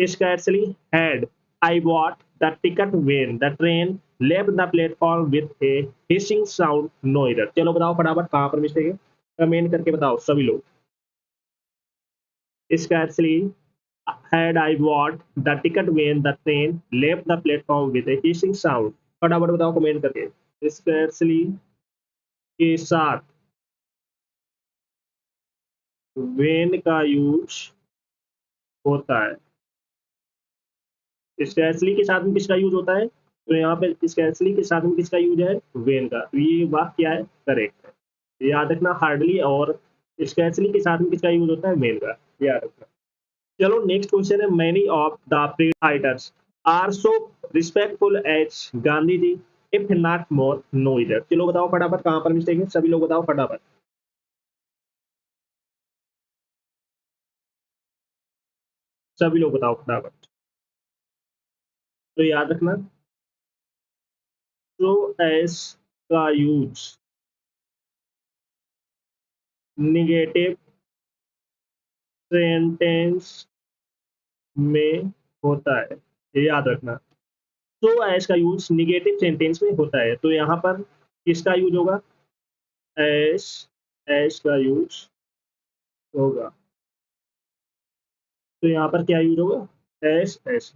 scarcely had I bought the ticket when the train left the platform with a hissing sound, no error। चलो बताओ फटाफट कहाँ पर mistake है, comment करके बताओ सभी लोग। Scarcely had I bought the ticket when the train left the platform with a hissing sound। फटाफट बताओ कमेंट करके। Scarcely के साथ when का यूज होता है। स्कैर्सली के साथ में किसका यूज होता है, तो यहाँ पे स्कैर्सली के साथ में किसका यूज है, वेन का। तो ये वाक्य क्या है, करेक्ट है। याद रखना हार्डली और स्कैर्सली के साथ में किसका यूज होता है, वेन का, याद रखना। चलो नेक्स्ट क्वेश्चन है, many of the freedom fighters are so respectful as Gandhi ji if not more, no इधर। चलो बताओ फटाफट कहाँ पर मिस्टेक है, सभी लोग बताओ फटाफट, सभी लोग बताओ फटाफट। तो याद रखना सो एस का यूज निगेटिव सेंटेंस में होता है, ये याद रखना। तो एस का यूज निगेटिव सेंटेंस में होता है, तो यहाँ पर किसका यूज होगा, एस, एस का यूज होगा। तो यहाँ पर क्या यूज होगा, एस एस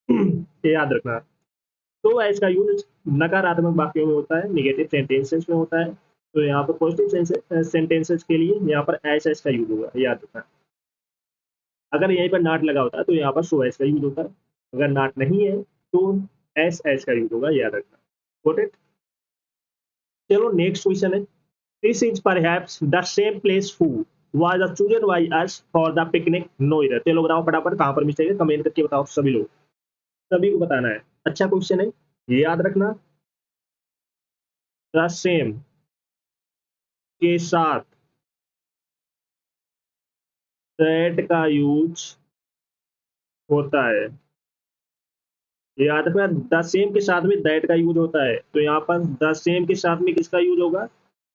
ये याद रखना। तो एस का यूज नकारात्मक वाक्यों में होता है, निगेटिव सेंटेंसेस में होता है। तो यहाँ पर पॉजिटिव सेंटेंसेस के लिए यहाँ पर एस एस का यूज होगा, याद रखना। अगर यहीं पर नॉट लगा होता है तो यहाँ पर सो एस का यूज होता है, अगर नॉट नहीं है तो एस एस का यूज होगा, याद रखना। Got it. चलो नेक्स्ट क्वेश्चन है, this is perhaps the same place who was chosen by us for the picnic, no इधर। चलो बताओ फटाफट कहाँ पर मिस्टेक है, कमेंट करके बताओ सभी लोग, सभी को बताना है। अच्छा क्वेश्चन है, ये याद रखना, द सेम के साथ दैट का यूज होता है, याद रखना। द सेम के साथ में दैट का यूज होता है, तो यहाँ पर द सेम के साथ में किसका यूज होगा,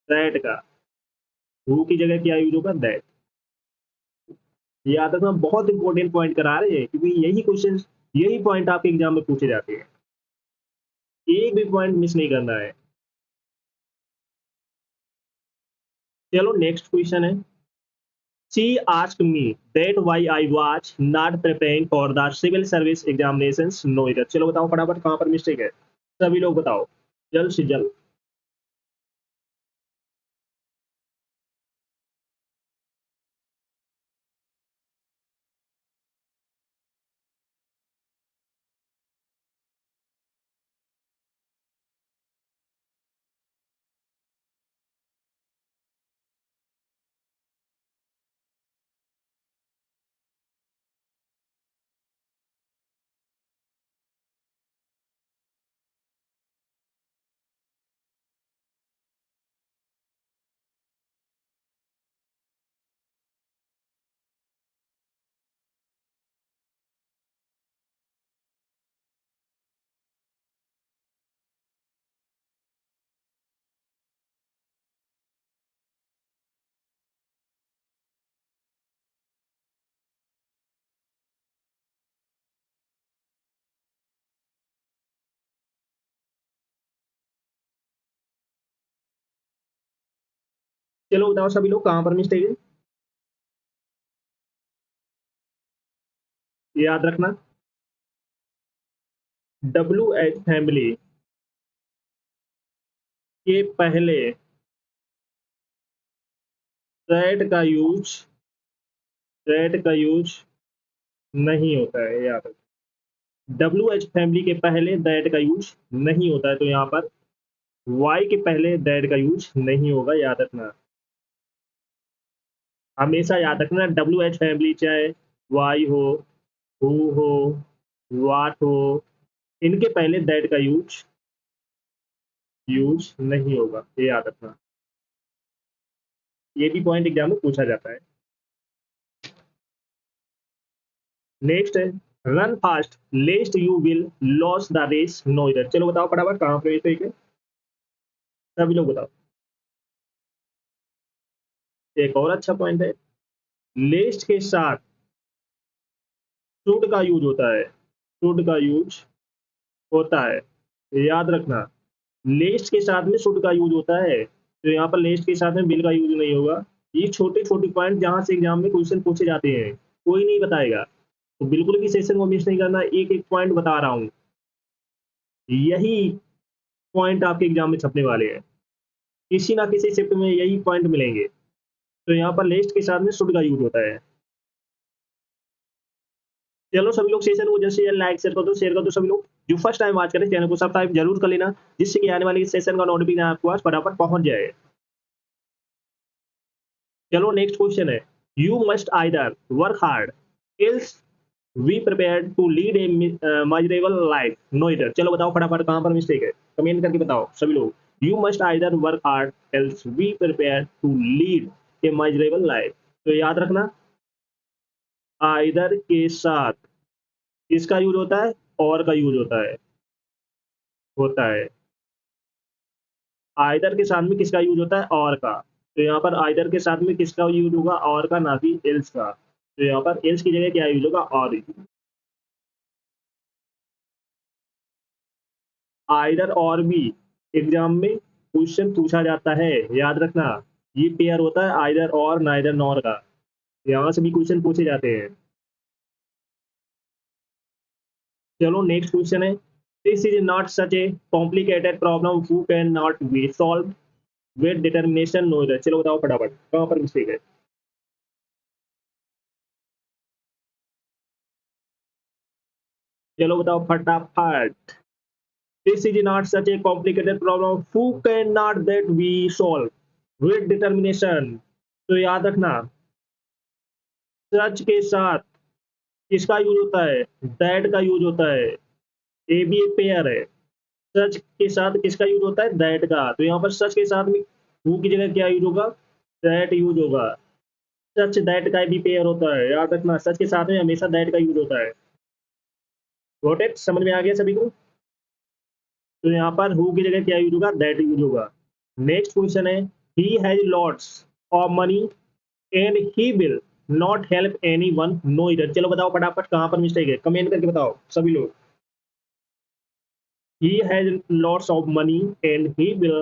दैट का। हु की जगह क्या यूज होगा, दैट। याद रखना, बहुत इंपॉर्टेंट पॉइंट करा रहे हैं, क्योंकि यही क्वेश्चन, यही पॉइंट आपके एग्जाम में पूछे जाते हैं, एक भी पॉइंट मिस नहीं करना है। चलो नेक्स्ट क्वेश्चन है, she asked me that why I was not preparing for the civil service examinations, no इधर। चलो बताओ फटाफट कहाँ पर मिस्टेक है, सभी लोग बताओ जल्द से जल्द। चलो बताओ सभी लोग कहाँ पर मिस्टेक है, याद रखना। डब्ल्यू एच फैमिली के पहले दैट का यूज नहीं होता है, याद रखना। डब्ल्यू एच फैमिली के पहले दैट का यूज नहीं होता है, तो यहाँ पर वाई के पहले दैट का यूज नहीं होगा, याद रखना। हमेशा याद रखना, डब्ल्यू एच फैमिली चाहे वाई हो, हु हो, वाट हो, इनके पहले दैट का यूज यूज नहीं होगा, ये याद रखना। ये भी पॉइंट एग्जाम में पूछा जाता है। नेक्स्ट है, run fast lest you will loss the race, no इधर। चलो बताओ फटाफट कहाँ पे मिस्टेक है, सभी लोग बताओ। एक और अच्छा पॉइंट है, लेस्ट के साथ शुड का यूज होता है, शुड का यूज होता है, याद रखना। लेस्ट के साथ में शुड का यूज होता है, तो यहाँ पर लेस्ट के साथ में बिल का यूज नहीं होगा। ये छोटे छोटे पॉइंट जहाँ से एग्जाम में क्वेश्चन पूछे जाते हैं, कोई नहीं बताएगा, तो बिल्कुल भी सेशन को मिस नहीं करना। एक एक पॉइंट बता रहा हूँ, यही पॉइंट आपके एग्जाम में छपने वाले हैं, किसी ना किसी शिफ्ट में यही पॉइंट मिलेंगे। तो यहाँ पर लेस्ट के साथ में शुड का यूज होता है। चलो सभी लोग सेशन को जैसे लाइक शेयर कर दो सभी लोग। जो फर्स्ट टाइम वॉच करें चैनल को सब्सक्राइब जरूर कर लेना, जिससे कि आने वाले सेशन का नोटिफिकेशन आपके पास फटाफट पहुंच जाए। चलो नेक्स्ट क्वेश्चन है, you must either work hard else we prepare to lead a miserable life, no इधर। चलो बताओ फटाफट कहाँ पर मिस्टेक है, कमेंट करके बताओ सभी लोग। You must either work hard else we prepare to lead a miserable life. तो याद रखना, आइदर के साथ किसका यूज होता है, और का यूज होता है। आइदर के साथ में किसका यूज होता है, और का। तो यहाँ पर आइदर के साथ में किसका यूज होगा, और का, ना कि एल्स का। तो यहाँ पर एल्स की जगह क्या यूज होगा, और। आइदर और भी एग्जाम में क्वेश्चन पूछा जाता है, याद रखना। ये पेयर होता है आइदर और नाइदर नॉर का, यहाँ से भी क्वेश्चन पूछे जाते हैं। चलो नेक्स्ट क्वेश्चन है, this is not such a complicated problem who can not be solve with determination no इधर। चलो बताओ फटाफट कहाँ पर मिस्टेक है। चलो बताओ फटाफट। This is not such a complicated problem who can not that be solve with determination. तो याद रखना, सच के साथ किसका यूज होता है, दैट का यूज होता है। ए बी एक पेयर है, सच के साथ किसका यूज होता है, दैट का। तो यहाँ पर सच के साथ में हु की जगह क्या यूज होगा, दैट यूज होगा। सच दैट का भी पेयर होता है, याद रखना, सच के साथ में हमेशा दैट का यूज होता है। गॉट इट, समझ में आ गया सभी को। तो यहाँ पर हु की जगह क्या यूज होगा, दैट यूज होगा। नेक्स्ट क्वेश्चन है, he has lots of money and he will not help anyone no इधर। चलो बताओ फटाफट कहाँ पर मिस्टेक है, कमेंट करके बताओ सभी लोग। he has lots of money and he will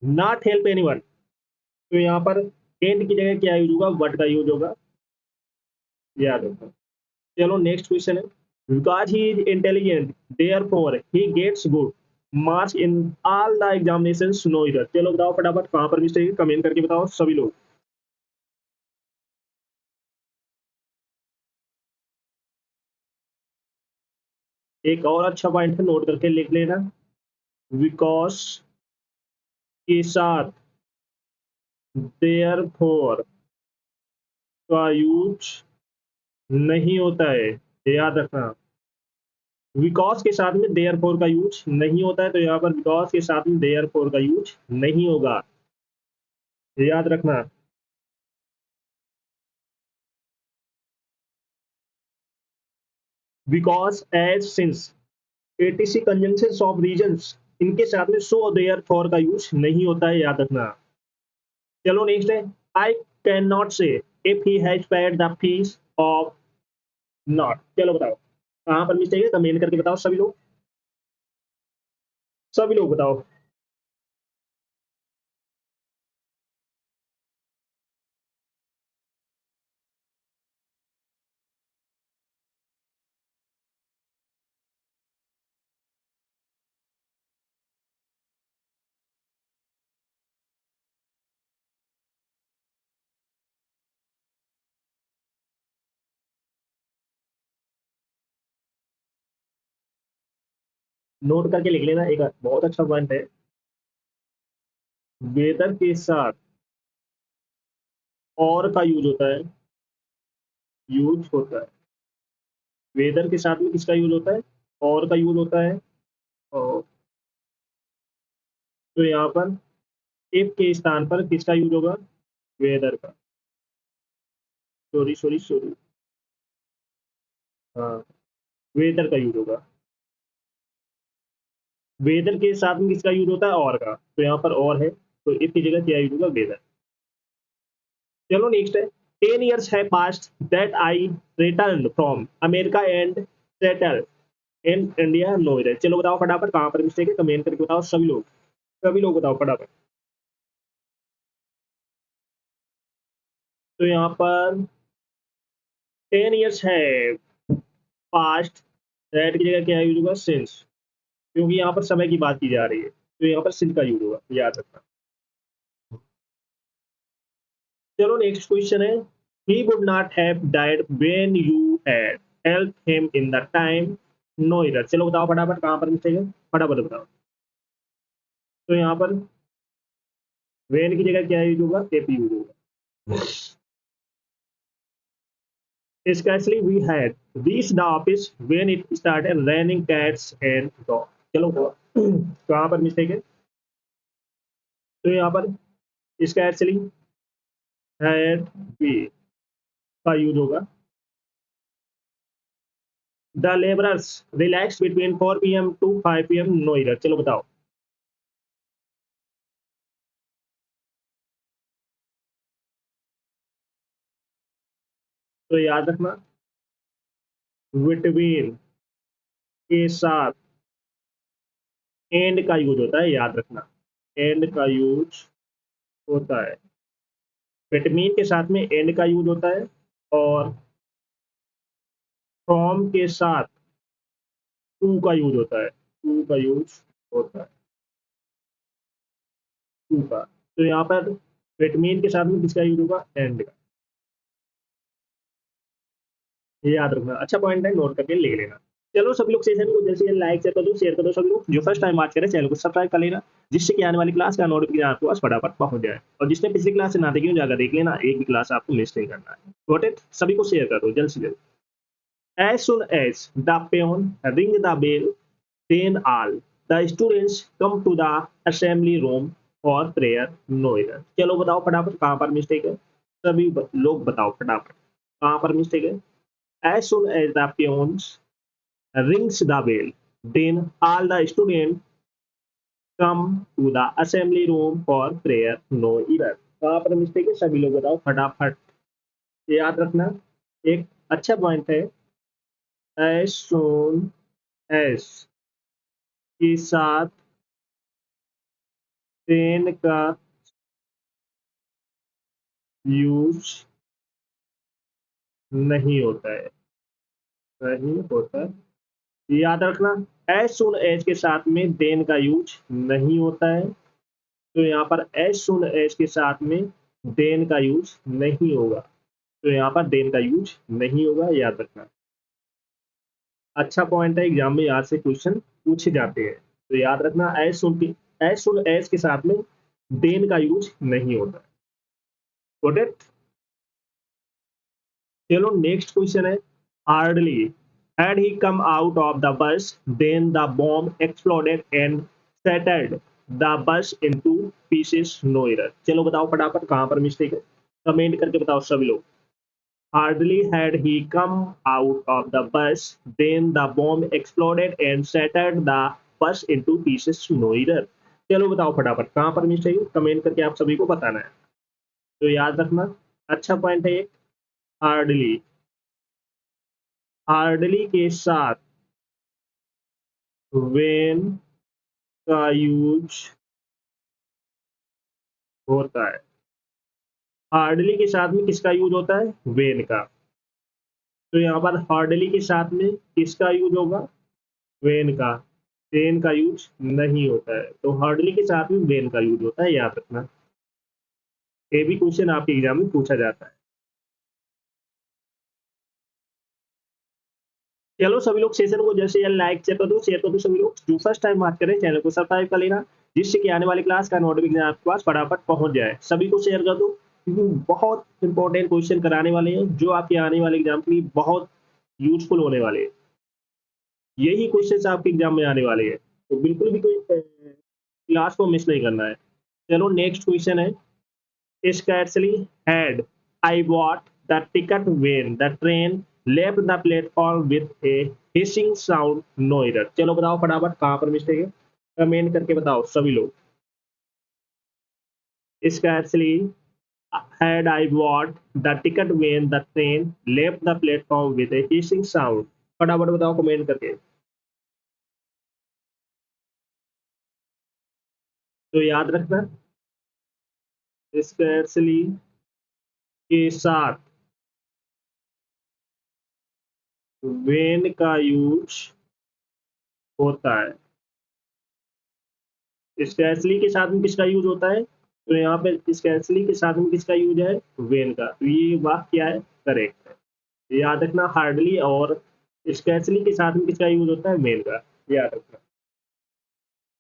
not help anyone। तो यहाँ पर एंड की जगह क्या यूज होगा, बट का यूज होगा, याद रखो। चलो नेक्स्ट क्वेश्चन है, because he is intelligent therefore he gets good marks in all the examinations no इधर। चलो बताओ फटाफट कहाँ पर मिस्टेक है, कमेंट करके बताओ सभी लोग। एक और अच्छा पॉइंट है, नोट करके लिख लेना, बिकॉज के साथ देयरफॉर का यूज नहीं होता है, याद रखना। बिकॉज के साथ में देयर फोर का यूज नहीं होता है, तो यहाँ पर बिकॉज के साथ में देयर फोर का यूज नहीं होगा, याद रखना। Because as since etc conjunction of reasons, इनके साथ में सो देयर फोर का यूज नहीं होता है, याद रखना। चलो नेक्स्ट है, I can not say if he has paid the fees of not. चलो बताओ कहाँ पर मिस्टेक है, कमेंट करके बताओ सभी लोग, सभी लोग बताओ। नोट करके लिख लेना, एक बहुत अच्छा पॉइंट है, वेदर के साथ और का यूज होता है, यूज होता है। वेदर के साथ में किसका यूज होता है, और का यूज होता है। और तो यहाँ पर इफ के स्थान पर किसका यूज होगा, वेदर का। सॉरी सॉरी सॉरी, हाँ, वेदर का यूज होगा। वेदर के साथ में किसका यूज होता है, और का। तो यहाँ पर और है, तो इफ की जगह क्या यूज होगा, वेदर। चलो नेक्स्ट है, 10 years have passed that I returned from America and settled in India. No इधर। चलो बताओ फटाफट कहाँ पर मिस्टेक है, कमेंट करके बताओ सभी लोग बताओ फटाफट। तो यहाँ पर 10 years है पास्ट, दैट की जगह क्या यूज होगा, सिंस, क्योंकि यहाँ पर समय की बात की जा रही है तो यहाँ पर सिंस का यूज होगा, याद रखना। चलो नेक्स्ट क्वेश्चन है, he would not have died when you had helped him in the time, no इधर। चलो बताओ फटाफट कहाँ पर मिस्टेक है, फटाफट बताओ। तो यहाँ पर when की जगह क्या यूज होगा, एप यूज होगा। Scarcely we had reached the office when it started raining cats and dogs। चलो कहाँ पर मिस्टेक है, तो यहाँ पर scarcely had we का यूज होगा। The labourers relax between 4 PM to 5 PM, no इधर। चलो बताओ। तो याद रखना बिटवीन के साथ एंड का यूज होता है, याद रखना एंड का यूज होता है। बिटवीन के साथ में एंड का यूज होता है और फ्रॉम के साथ टू का यूज होता है, टू का यूज होता है, टू का। तो यहाँ पर बिटवीन के साथ में किसका यूज होगा, एंड का, ये याद रखना। अच्छा पॉइंट है, नोट करके ले लेना। चलो सभी लोग सेशन को जैसे लाइक शेयर कर दो सभी लोग। जो फर्स्ट टाइम बात करें चैनल को सब्सक्राइब कर लेना, जिससे कि आने वाली क्लास का नोटिफिकेशन आपके पास फटाफट पहुंच जाए। और जिसने पिछली क्लास से ना देखी हो जाकर देख लेना, एक भी क्लास आपको मिस नहीं करना है। Got it? सभी को शेयर कर दो जल्द से जल्द। As soon as the peon ring the bell, then all the students come to the assembly room for prayer, no error। चलो बताओ फटाफट कहाँ पर मिस्टेक है, सभी लोग बताओ फटाफट कहाँ पर मिस्टेक है। As soon as the peons rings the bell, then all the students come to the assembly room for prayer, no error। कहाँ पर मिस्टेक है, सभी लोग बताओ फटाफट। ये याद रखना, एक अच्छा पॉइंट है। as soon as के साथ then का यूज नहीं होता है, नहीं होता है, याद रखना। as soon as के साथ में then का यूज नहीं होता है, तो यहाँ पर as soon as के साथ में then का यूज नहीं होगा, तो यहाँ पर then का यूज नहीं होगा, याद रखना। अच्छा पॉइंट है, एग्जाम में यहाँ से क्वेश्चन पूछे जाते हैं, तो याद रखना as soon as के साथ में then का यूज नहीं होता है। Got it? चलो नेक्स्ट क्वेश्चन है, hardly had he come out of the bus then the bomb exploded and shattered the bus into pieces, no error। चलो बताओ फटाफट कहाँ पर मिस्टेक है, कमेंट करके बताओ सभी लोग। Hardly had he come out of the bus then the bomb exploded and shattered the bus into pieces, no error। चलो बताओ फटाफट कहाँ पर मिस्टेक है, कमेंट करके आप सभी को बताना है। तो याद रखना अच्छा पॉइंट है एक, हार्डली, हार्डली के साथ वेन का यूज होता है। हार्डली के साथ में किसका यूज होता है, वेन का। तो यहाँ पर हार्डली के साथ में किसका यूज होगा, वेन का, वेन का यूज नहीं होता है। तो हार्डली के साथ में वेन का यूज होता है, याद रखना। ये भी क्वेश्चन आपके एग्जाम में पूछा जाता है। चलो सभी लोग सेशन को जैसे लाइक शेयर कर दो सभी लोग। जो फर्स्ट टाइम बात करें चैनल को सब्सक्राइब कर लेना, जिससे कि आने वाली क्लास का नोटिफिकेशन आपके पास फटाफट पहुंच जाए। सभी को शेयर कर दो, क्योंकि बहुत इंपॉर्टेंट क्वेश्चन कराने वाले हैं जो आपके आने वाले एग्जाम के लिए बहुत यूजफुल होने वाले हैं। यही क्वेश्चन आपके एग्जाम में आने वाले हैं, तो बिल्कुल भी कोई क्लास को मिस नहीं करना है। चलो नेक्स्ट क्वेश्चन है, scarcely had I bought the ticket when the train left the platform with a hissing sound, no error। चलो बताओ फटाफट कहाँ पर मिस्टेक है, कमेंट करके बताओ सभी लोग। scarcely had I bought the ticket when the train left the platform with a hissing sound? फटाफट बताओ कमेंट करके। तो याद रखना स्कैर्सली के साथ वेन का यूज होता है। स्कैर्सली के साथ में किसका यूज होता है? तो यहाँ पे स्कैर्सली के साथ में किसका यूज है? वेन का। तो ये वाक्य क्या है? करेक्ट है। याद रखना हार्डली और स्कैर्सली के साथ में किसका यूज होता है? मेन का। याद रखना।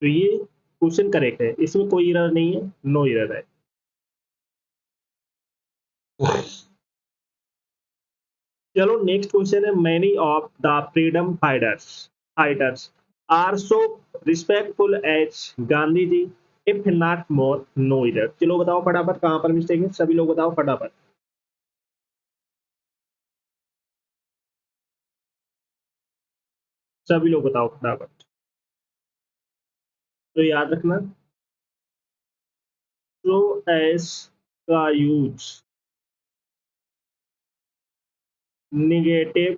तो ये क्वेश्चन करेक्ट है, इसमें कोई एरर नहीं है, नो एरर है। चलो नेक्स्ट क्वेश्चन है, many of the freedom fighters are so respectful as Gandhi ji if not more, no error. चलो बताओ फटाफट कहां पर मिस्टेक है, सभी लोग बताओ फटाफट। सभी लोग बताओ फटाफट। तो याद रखना सो एज का यूज निगेटिव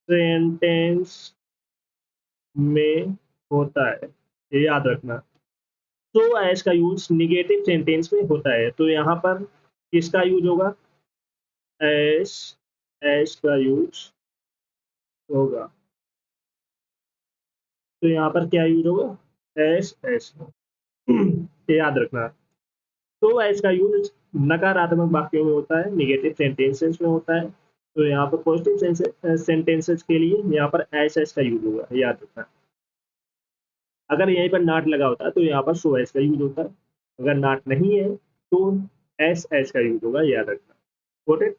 सेंटेंस में होता है, ये याद रखना। सो एज का यूज निगेटिव सेंटेंस में होता है, तो यहाँ पर किसका यूज होगा? एस एस का यूज होगा। तो यहाँ पर क्या यूज होगा? S S. ये याद रखना। तो एस का यूज नकारात्मक वाक्यों में होता है, निगेटिव सेंटेंसेस में होता है। तो यहाँ पर पॉजिटिव सेंटेंसेस के लिए यहाँ पर एस एस का यूज होगा, याद रखना। अगर यहीं पर नॉट लगा होता है तो यहाँ पर सो एस का यूज होता है। अगर नॉट नहीं है तो एस एस का यूज होगा, याद रखना। Got it?